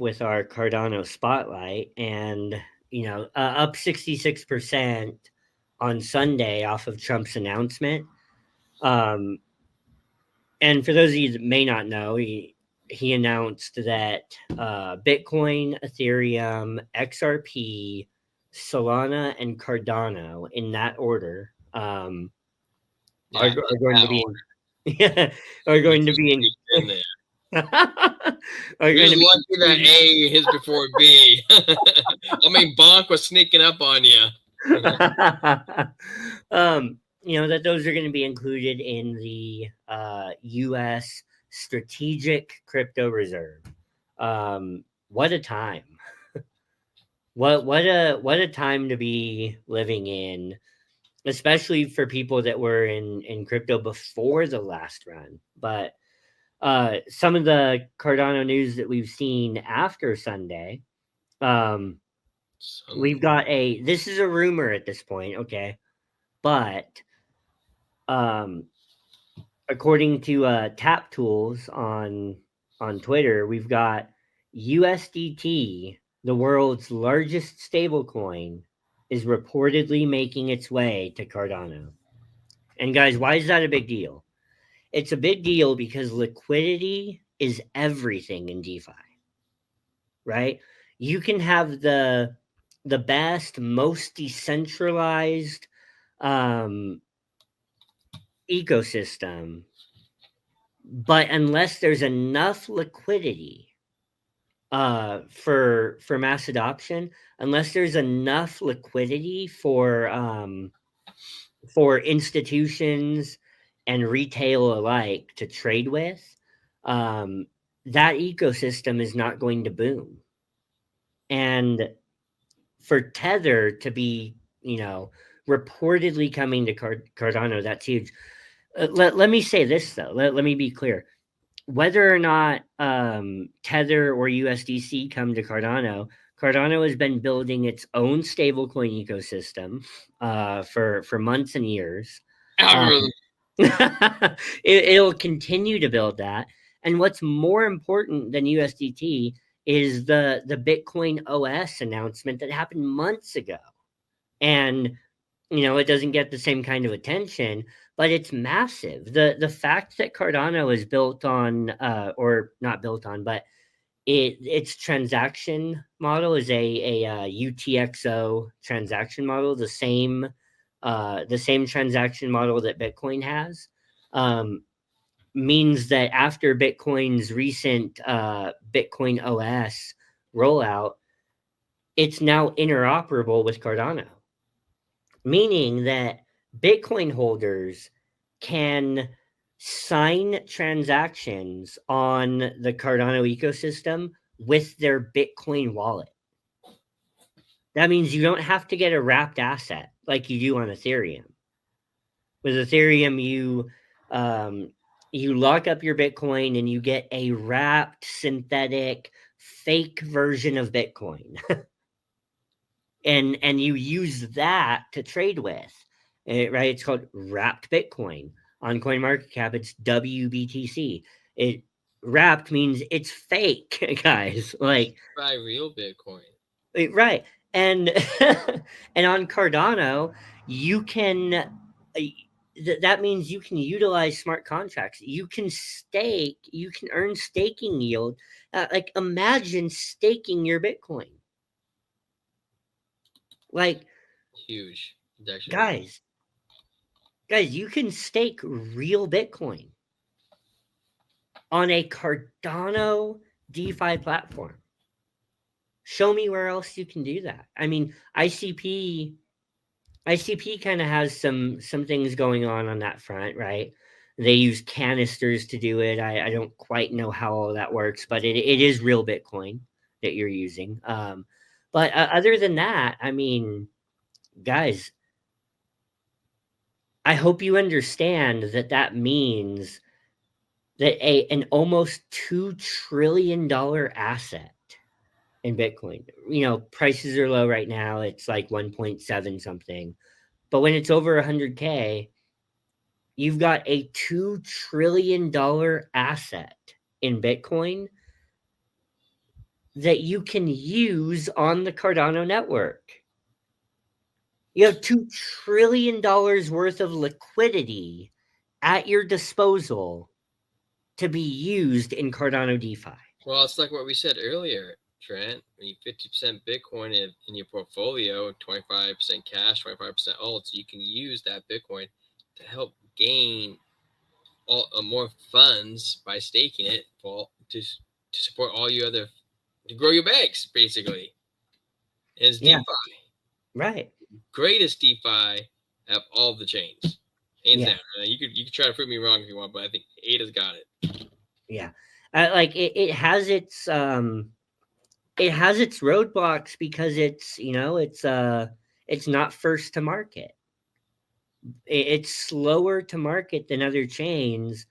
with our Cardano spotlight, and up 66% on Sunday off of Trump's announcement. Um, and for those of you that may not know, he announced that Bitcoin, Ethereum, XRP, Solana, and Cardano, in that order, are going to be are going to be in there. Are You're going to lucky be that A is before B. I mean, Bonk was sneaking up on you. That those are going to be included in the U.S. Strategic Crypto Reserve. What a time! What a time to be living in, especially for people that were in crypto before the last run. But some of the Cardano news that we've seen after Sunday, we've got this is a rumor at this point, okay, but according to Tap Tools on Twitter, we've got USDT, the world's largest stablecoin, is reportedly making its way to Cardano. And guys, why is that a big deal? It's a big deal because liquidity is everything in DeFi, right? You can have the best, most decentralized ecosystem, but unless there's enough liquidity for mass adoption, unless there's enough liquidity for institutions and retail alike to trade with, that ecosystem is not going to boom. And for Tether to be, reportedly coming to Cardano, that's huge. Let me say this, though. Let me be clear. Whether or not Tether or USDC come to Cardano, Cardano has been building its own stablecoin ecosystem for months and years. It'll continue to build that. And what's more important than USDT is the Bitcoin OS announcement that happened months ago. And, it doesn't get the same kind of attention, but it's massive. The fact that Cardano is built on, or not built on, but its transaction model is a UTXO transaction model, the same transaction model that Bitcoin has, means that after Bitcoin's recent Bitcoin OS rollout, it's now interoperable with Cardano, meaning that Bitcoin holders can sign transactions on the Cardano ecosystem with their Bitcoin wallet. That means you don't have to get a wrapped asset like you do on Ethereum. With Ethereum, you lock up your Bitcoin and you get a wrapped, synthetic, fake version of Bitcoin. and you use that to trade with, right? It's called wrapped Bitcoin. On CoinMarketCap, it's WBTC. It wrapped means it's fake, guys. Like, buy real Bitcoin. Right. And and on Cardano, you can that means you can utilize smart contracts. You can stake, you can earn staking yield. Like, imagine staking your Bitcoin. Like, huge. Guys, you can stake real Bitcoin on a Cardano DeFi platform. Show me where else you can do that. I mean, ICP kind of has some things going on that front, right? They use canisters to do it. I don't quite know how all that works, but it is real Bitcoin that you're using. But other than that, I mean, guys, I hope you understand that means that an almost $2 trillion asset in Bitcoin. Prices are low right now. It's like 1.7 something. But when it's over 100K, you've got a $2 trillion asset in Bitcoin that you can use on the Cardano network. You have $2 trillion worth of liquidity at your disposal to be used in Cardano DeFi. Well, it's like what we said earlier, Trent. I mean, 50% Bitcoin in your portfolio, 25% cash, 25% alts. You can use that Bitcoin to help gain more funds by staking it to support all your other, to grow your banks, basically. And it's Yeah. DeFi. Right. Greatest DeFi of all the chains. Hands Yeah. down. You could try to prove me wrong if you want, but I think Ada's got it. Yeah. Like it has its roadblocks because it's not first to market. It's slower to market than other chains,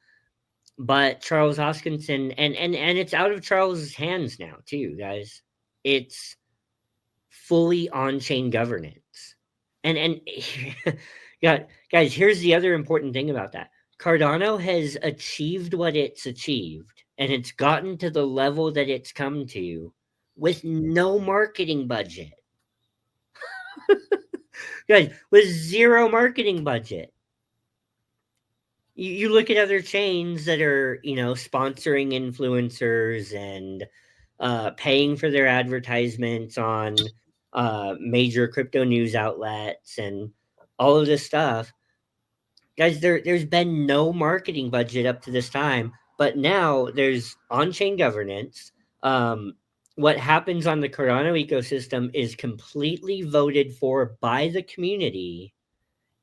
but Charles Hoskinson and it's out of Charles's hands now too, guys. It's fully on-chain governance. And yeah, guys, here's the other important thing about that. Cardano has achieved what it's achieved, and it's gotten to the level that it's come to with no marketing budget. Guys, with zero marketing budget. You look at other chains that are, sponsoring influencers and paying for their advertisements on major crypto news outlets and all of this stuff. Guys, there's been no marketing budget up to this time, but now there's on-chain governance. Um, what happens on the Cardano ecosystem is completely voted for by the community,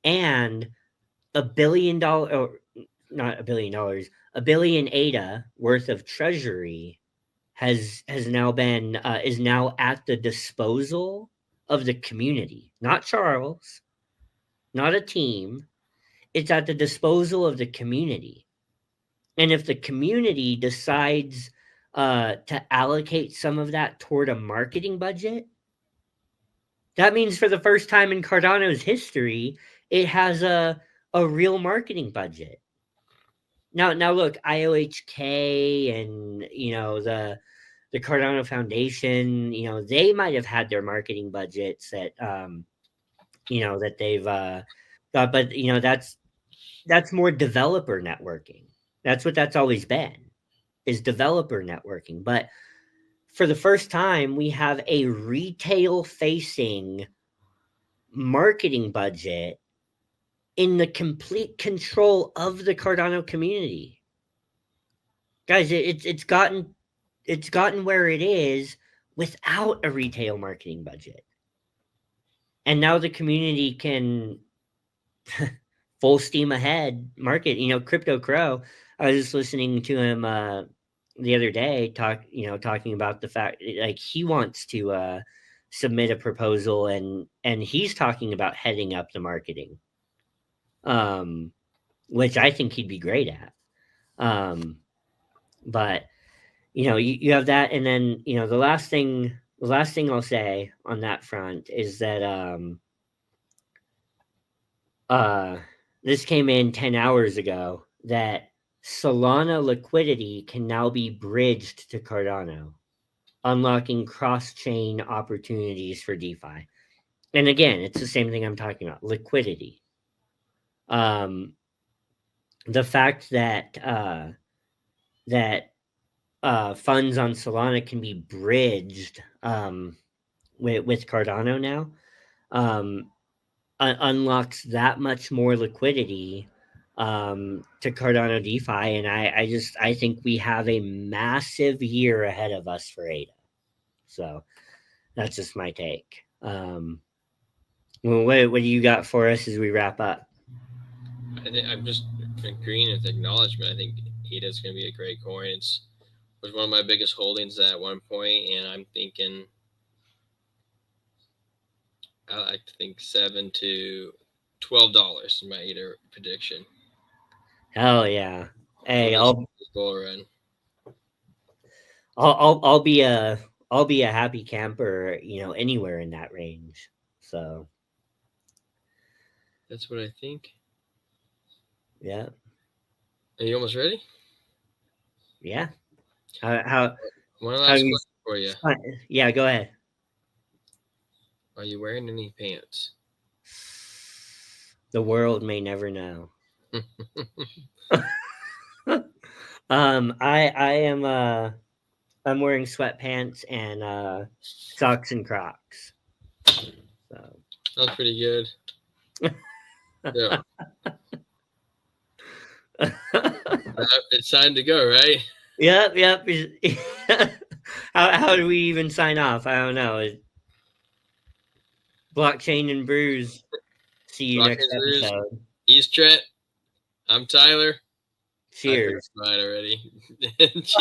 and $1 billion, or not $1 billion, a billion ADA worth of treasury has now been is now at the disposal of the community, not Charles, not a team. It's at the disposal of the community. And if the community decides to allocate some of that toward a marketing budget, that means for the first time in Cardano's history, it has a real marketing budget. Now look, IOHK and the Cardano Foundation, they might have had their marketing budgets that they've got, but that's more developer networking. That's what that's always been, is developer networking. But for the first time, we have a retail facing marketing budget in the complete control of the Cardano community. Guys, it's gotten where it is without a retail marketing budget. And now the community can full steam ahead market. Crypto Crow, I was just listening to him the other day talking about the fact, like, he wants to submit a proposal, and he's talking about heading up the marketing, which I think he'd be great at. But you have that, and then the last thing I'll say on that front is that uh this came in 10 hours ago, that Solana liquidity can now be bridged to Cardano, unlocking cross-chain opportunities for DeFi. And again, it's the same thing I'm talking about, liquidity. The fact that funds on Solana can be bridged with Cardano now, unlocks that much more liquidity to Cardano DeFi, and I think we have a massive year ahead of us for ADA. So that's just my take. What do you got for us as we wrap up? I'm just agreeing with acknowledgement. I think ADA is going to be a great coin. It was one of my biggest holdings at one point, and I'm thinking, I like to think $7 to $12 is my ADA prediction. Hell yeah! Hey, I'll bull run. I'll be a happy camper, anywhere in that range. So that's what I think. Yeah. Are you almost ready? Yeah. How one how last do we for you. Yeah, go ahead. Are you wearing any pants? The world may never know. I am I'm wearing sweatpants and socks and Crocs. So Sounds pretty good. Yeah. It's time to go, right? Yep. How do we even sign off? I don't know. Blockchain and Brews. See you Rock next and Brews. episode. He's Trent. I'm Tyler. Cheers. I drank already. Cheers.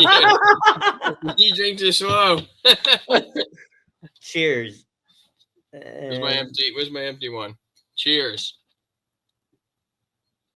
You drink too slow. Cheers. Where's my empty one? Cheers.